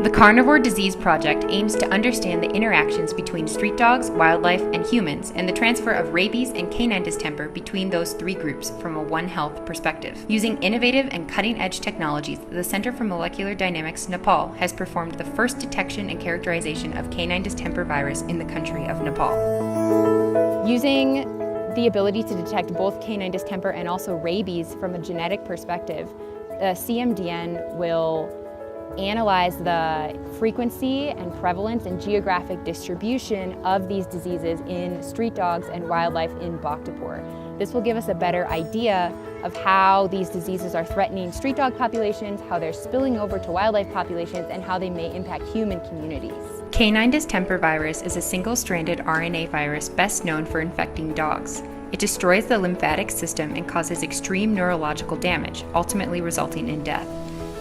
The Carnivore Disease Project aims to understand the interactions between street dogs, wildlife, and humans, and the transfer of rabies and canine distemper between those three groups from a One Health perspective. Using innovative and cutting-edge technologies, the Center for Molecular Dynamics Nepal has performed the first detection and characterization of canine distemper virus in the country of Nepal. Using the ability to detect both canine distemper and also rabies from a genetic perspective, the CMDN will analyze the frequency and prevalence and geographic distribution of these diseases in street dogs and wildlife in Bhaktapur. This will give us a better idea of how these diseases are threatening street dog populations, how they're spilling over to wildlife populations, and how they may impact human communities. Canine distemper virus is a single-stranded RNA virus best known for infecting dogs. It destroys the lymphatic system and causes extreme neurological damage, ultimately resulting in death.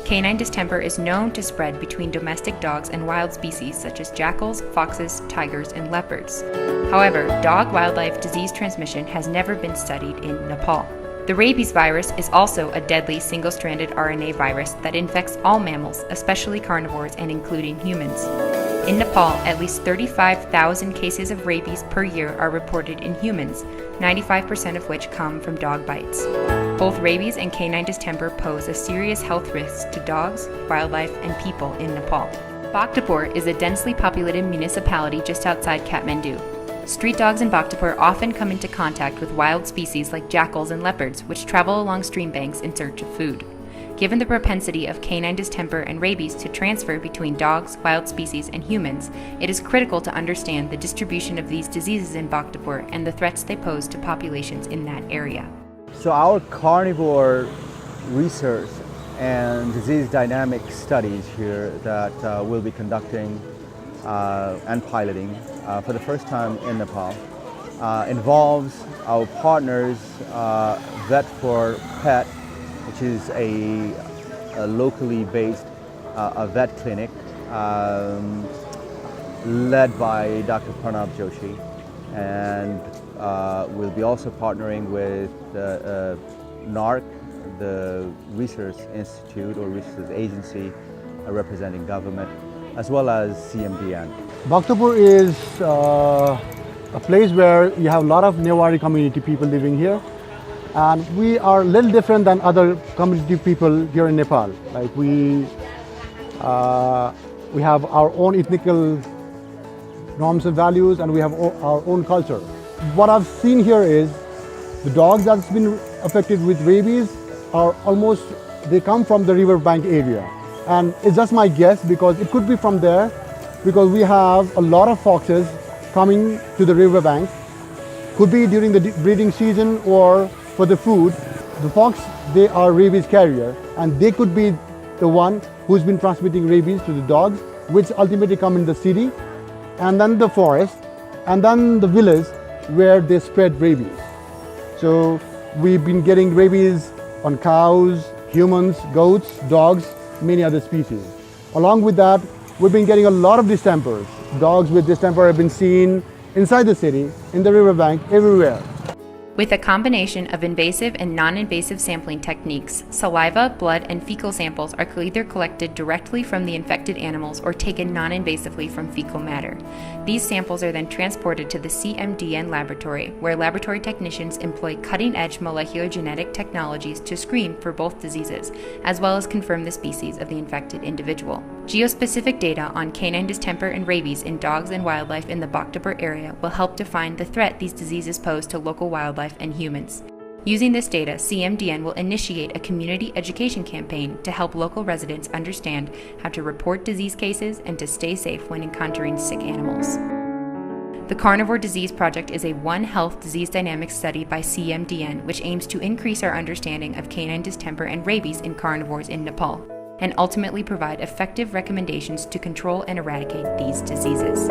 Canine distemper is known to spread between domestic dogs and wild species such as jackals, foxes, tigers, and leopards. However, dog-wildlife disease transmission has never been studied in Nepal. The rabies virus is also a deadly single-stranded RNA virus that infects all mammals, especially carnivores and including humans. In Nepal, at least 35,000 cases of rabies per year are reported in humans, 95% of which come from dog bites. Both rabies and canine distemper pose a serious health risk to dogs, wildlife, and people in Nepal. Bhaktapur is a densely populated municipality just outside Kathmandu. Street dogs in Bhaktapur often come into contact with wild species like jackals and leopards, which travel along stream banks in search of food. Given the propensity of canine distemper and rabies to transfer between dogs, wild species, and humans, it is critical to understand the distribution of these diseases in Bhaktapur and the threats they pose to populations in that area. So our carnivore research and disease dynamics studies here that we'll be conducting and piloting for the first time in Nepal involves our partners Vet for Pet, which is a locally based vet clinic led by Dr. Pranav Joshi, and we'll be also partnering with NARC, the research institute or research agency representing government, as well as CMDN. Bhaktapur is a place where you have a lot of Newari community people living here. And we are a little different than other community people here in Nepal. Like we have our own ethnical norms and values, and we have our own culture. What I've seen here is the dogs that's been affected with rabies are they come from the riverbank area. And it's just my guess because it could be from there, because we have a lot of foxes coming to the riverbank. Could be during the breeding season or for the food. The fox, they are rabies carrier, and they could be the one who's been transmitting rabies to the dogs, which ultimately come in the city, and then the forest, and then the village where they spread rabies. So we've been getting rabies on cows, humans, goats, dogs, many other species. Along with that, we've been getting a lot of distempers. Dogs with distemper have been seen inside the city, in the riverbank, everywhere. With a combination of invasive and non-invasive sampling techniques, saliva, blood, and fecal samples are either collected directly from the infected animals or taken non-invasively from fecal matter. These samples are then transported to the CMDN laboratory, where laboratory technicians employ cutting-edge molecular genetic technologies to screen for both diseases, as well as confirm the species of the infected individual. Geospecific data on canine distemper and rabies in dogs and wildlife in the Bhaktapur area will help define the threat these diseases pose to local wildlife and humans. Using this data, CMDN will initiate a community education campaign to help local residents understand how to report disease cases and to stay safe when encountering sick animals. The Carnivore Disease Project is a One Health disease dynamics study by CMDN, which aims to increase our understanding of canine distemper and rabies in carnivores in Nepal, and ultimately provide effective recommendations to control and eradicate these diseases.